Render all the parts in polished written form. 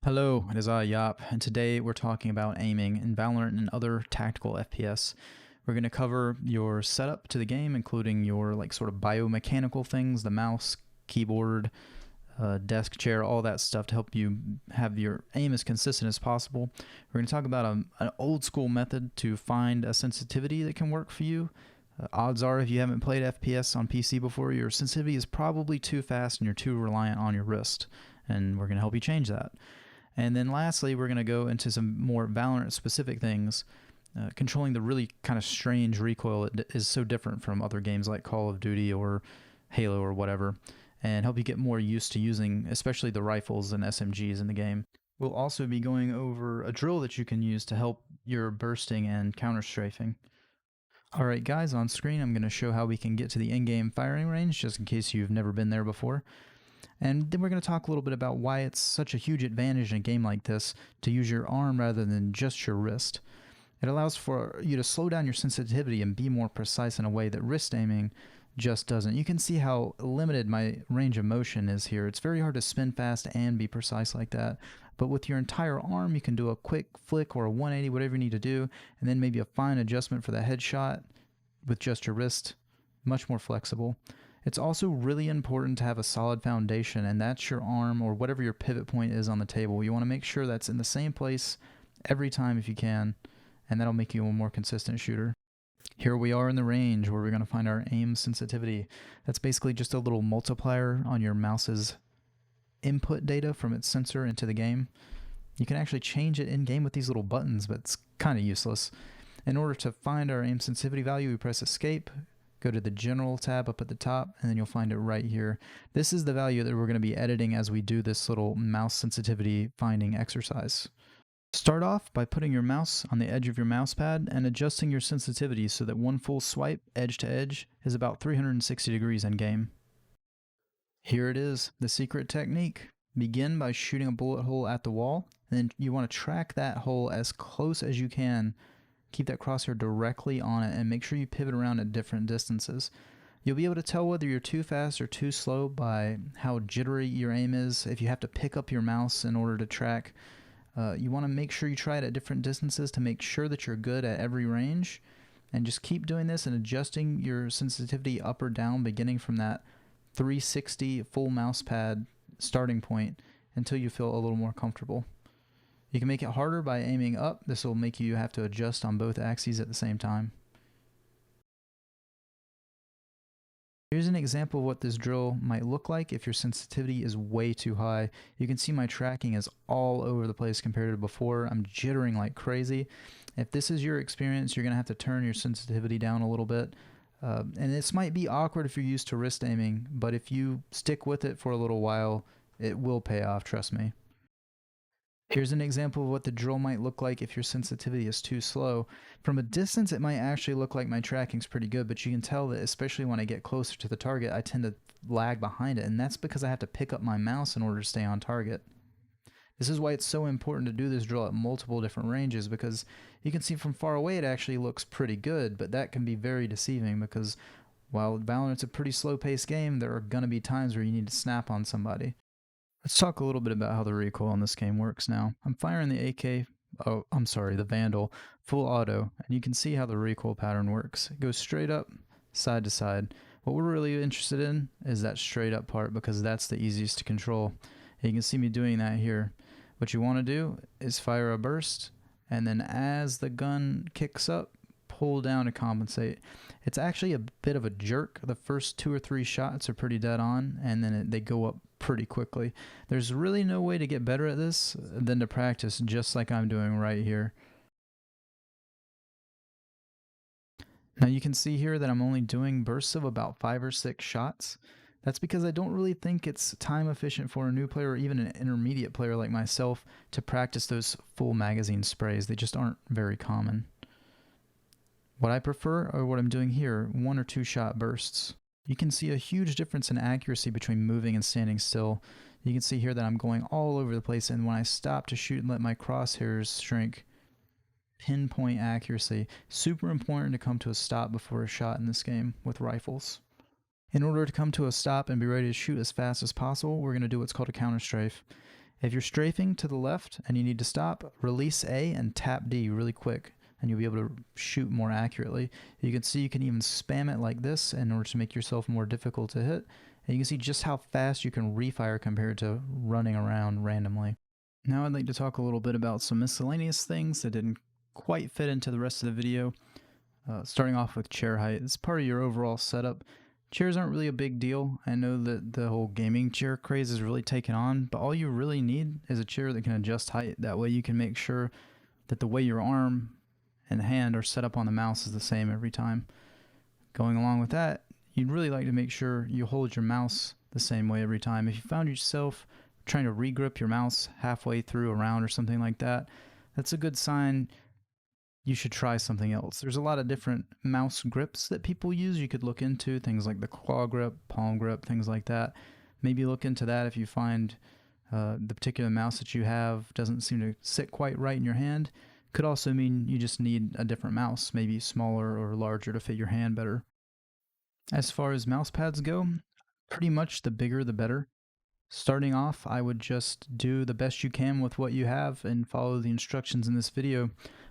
Hello, it is I, Yop, and today we're talking about aiming in Valorant and other tactical FPS. We're going to cover your setup to the game, including your sort of biomechanical things, the mouse, keyboard, desk, chair, all that stuff to help you have your aim as consistent as possible. We're going to talk about an old school method to find a sensitivity that can work for you. Odds are if you haven't played FPS on PC before, your sensitivity is probably too fast and you're too reliant on your wrist, and we're going to help you change that. And then lastly, we're going to go into some more Valorant specific things. Controlling the really kind of strange recoil is so different from other games like Call of Duty or Halo or whatever, and help you get more used to using especially the rifles and SMGs in the game. We'll also be going over a drill that you can use to help your bursting and counter strafing. Alright guys, on screen I'm going to show how we can get to the in-game firing range, just in case you've never been there before. And then we're going to talk a little bit about why it's such a huge advantage in a game like this to use your arm rather than just your wrist. It allows for you to slow down your sensitivity and be more precise in a way that wrist aiming just doesn't. You can see how limited my range of motion is here. It's very hard to spin fast and be precise like that. But with your entire arm, you can do a quick flick or a 180, whatever you need to do, and then maybe a fine adjustment for the headshot with just your wrist. Much more flexible. It's also really important to have a solid foundation, and that's your arm or whatever your pivot point is on the table. You want to make sure that's in the same place every time if you can, and that'll make you a more consistent shooter. Here we are in the range where we're going to find our aim sensitivity. That's basically just a little multiplier on your mouse's input data from its sensor into the game. You can actually change it in-game with these little buttons, but it's kind of useless. In order to find our aim sensitivity value, we press escape, go to the general tab up at the top, and then you'll find it right here. This is the value that we're going to be editing as we do this little mouse sensitivity finding exercise. Start off by putting your mouse on the edge of your mouse pad and adjusting your sensitivity so that one full swipe, edge to edge, is about 360 degrees in game. Here it is, the secret technique. Begin by shooting a bullet hole at the wall, and then you want to track that hole as close as you can. Keep that crosshair directly on it and make sure you pivot around at different distances. You'll be able to tell whether you're too fast or too slow by how jittery your aim is. If you have to pick up your mouse in order to track, you want to make sure you try it at different distances to make sure that you're good at every range. And just keep doing this and adjusting your sensitivity up or down, beginning from that 360 full mouse pad starting point until you feel a little more comfortable. You can make it harder by aiming up. This will make you have to adjust on both axes at the same time. Here's an example of what this drill might look like if your sensitivity is way too high. You can see my tracking is all over the place compared to before. I'm jittering like crazy. If this is your experience, you're going to have to turn your sensitivity down a little bit. And this might be awkward if you're used to wrist aiming, but if you stick with it for a little while, it will pay off, trust me. Here's an example of what the drill might look like if your sensitivity is too slow. From a distance, it might actually look like my tracking's pretty good, but you can tell that especially when I get closer to the target, I tend to lag behind it, and that's because I have to pick up my mouse in order to stay on target. This is why it's so important to do this drill at multiple different ranges, because you can see from far away it actually looks pretty good, but that can be very deceiving because while Valorant's a pretty slow-paced game, there are going to be times where you need to snap on somebody. Let's talk a little bit about how the recoil in this game works now. I'm firing the Vandal, full auto, and you can see how the recoil pattern works. It goes straight up, side to side. What we're really interested in is that straight up part because that's the easiest to control. And you can see me doing that here. What you want to do is fire a burst, and then as the gun kicks up, pull down to compensate. It's actually a bit of a jerk. The first 2 or 3 shots are pretty dead on, and then they go up pretty quickly. There's really no way to get better at this than to practice just like I'm doing right here. Now you can see here that I'm only doing bursts of about 5 or 6 shots. That's because I don't really think it's time efficient for a new player or even an intermediate player like myself to practice those full magazine sprays. They just aren't very common. What I prefer are what I'm doing here, 1 or 2 shot bursts. You can see a huge difference in accuracy between moving and standing still. You can see here that I'm going all over the place, and when I stop to shoot and let my crosshairs shrink, pinpoint accuracy. Super important to come to a stop before a shot in this game with rifles. In order to come to a stop and be ready to shoot as fast as possible, we're going to do what's called a counter strafe. If you're strafing to the left and you need to stop, release A and tap D really quick, and you'll be able to shoot more accurately. You can see you can even spam it like this in order to make yourself more difficult to hit. And you can see just how fast you can refire compared to running around randomly. Now I'd like to talk a little bit about some miscellaneous things that didn't quite fit into the rest of the video. Starting off with chair height. It's part of your overall setup. Chairs aren't really a big deal. I know that the whole gaming chair craze is really taken on, but all you really need is a chair that can adjust height. That way you can make sure that the way your arm and hand are set up on the mouse is the same every time. Going along with that, you'd really like to make sure you hold your mouse the same way every time. If you found yourself trying to regrip your mouse halfway through a round or something like that, that's a good sign you should try something else. There's a lot of different mouse grips that people use. You could look into things like the claw grip, palm grip, things like that. Maybe look into that if you find the particular mouse that you have doesn't seem to sit quite right in your hand. Could also mean you just need a different mouse, maybe smaller or larger to fit your hand better. As far as mouse pads go, pretty much the bigger the better. Starting off, I would just do the best you can with what you have and follow the instructions in this video.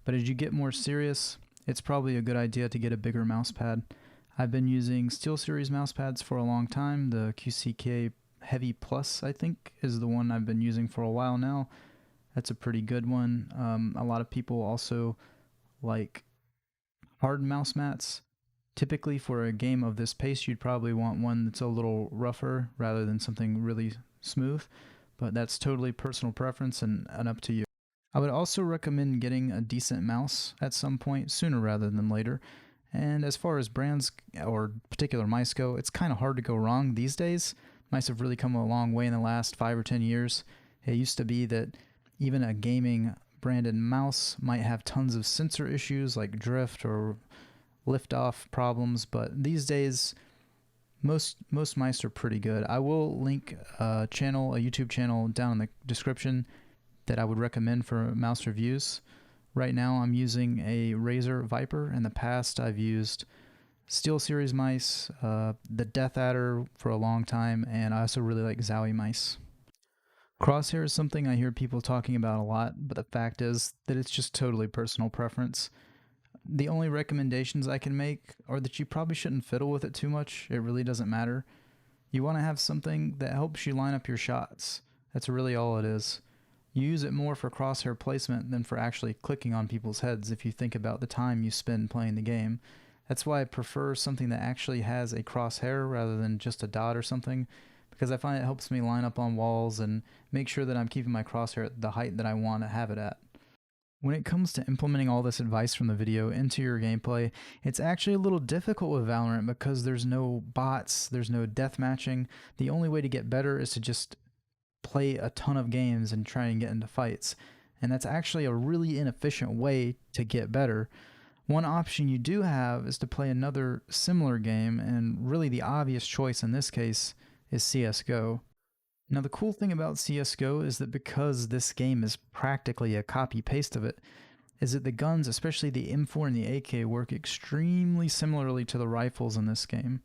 But as you get more serious, it's probably a good idea to get a bigger mouse pad. I've been using SteelSeries mouse pads for a long time. The QCK Heavy Plus, I think, is the one I've been using for a while now. That's a pretty good one. A lot of people also like hard mouse mats. Typically for a game of this pace, you'd probably want one that's a little rougher rather than something really smooth, but that's totally personal preference and up to you. I would also recommend getting a decent mouse at some point, sooner rather than later. And as far as brands or particular mice go, it's kind of hard to go wrong these days. Mice have really come a long way in the last 5 or 10 years. It used to be that even a gaming branded mouse might have tons of sensor issues like drift or lift-off problems, but these days most mice are pretty good. I will link a YouTube channel down in the description that I would recommend for mouse reviews. Right now I'm using a Razer Viper. In the past I've used SteelSeries mice, the Death Adder for a long time, and I also really like Zowie mice. Crosshair is something I hear people talking about a lot, but the fact is that it's just totally personal preference. The only recommendations I can make are that you probably shouldn't fiddle with it too much. It really doesn't matter. You want to have something that helps you line up your shots. That's really all it is. You use it more for crosshair placement than for actually clicking on people's heads if you think about the time you spend playing the game. That's why I prefer something that actually has a crosshair rather than just a dot or something, because I find it helps me line up on walls and make sure that I'm keeping my crosshair at the height that I want to have it at. When it comes to implementing all this advice from the video into your gameplay, it's actually a little difficult with Valorant because there's no bots, there's no death matching. The only way to get better is to just play a ton of games and try and get into fights. And that's actually a really inefficient way to get better. One option you do have is to play another similar game, and really the obvious choice in this case is CSGO. Now the cool thing about CSGO is that because this game is practically a copy-paste of it, is that the guns, especially the M4 and the AK, work extremely similarly to the rifles in this game.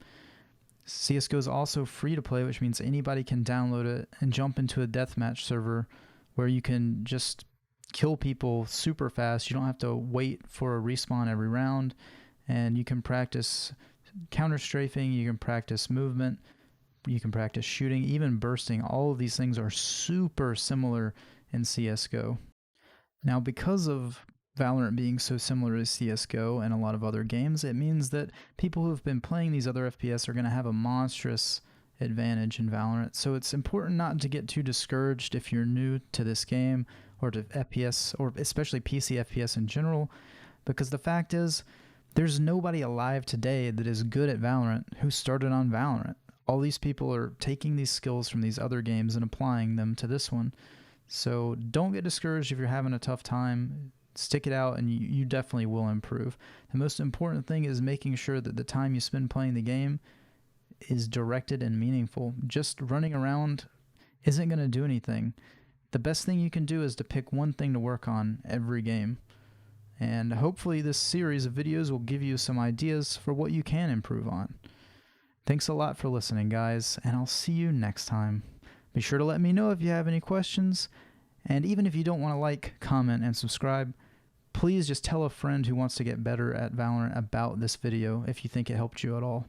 CSGO is also free to play, which means anybody can download it and jump into a deathmatch server where you can just kill people super fast. You don't have to wait for a respawn every round, and you can practice counter-strafing, you can practice movement, you can practice shooting, even bursting. All of these things are super similar in CSGO. Now, because of Valorant being so similar to CSGO and a lot of other games, it means that people who have been playing these other FPS are going to have a monstrous advantage in Valorant. So it's important not to get too discouraged if you're new to this game or to FPS, or especially PC FPS in general, because the fact is there's nobody alive today that is good at Valorant who started on Valorant. All these people are taking these skills from these other games and applying them to this one. So don't get discouraged if you're having a tough time. Stick it out and you definitely will improve. The most important thing is making sure that the time you spend playing the game is directed and meaningful. Just running around isn't going to do anything. The best thing you can do is to pick one thing to work on every game. And hopefully this series of videos will give you some ideas for what you can improve on. Thanks a lot for listening, guys, and I'll see you next time. Be sure to let me know if you have any questions. And even if you don't want to like, comment, and subscribe, please just tell a friend who wants to get better at Valorant about this video if you think it helped you at all.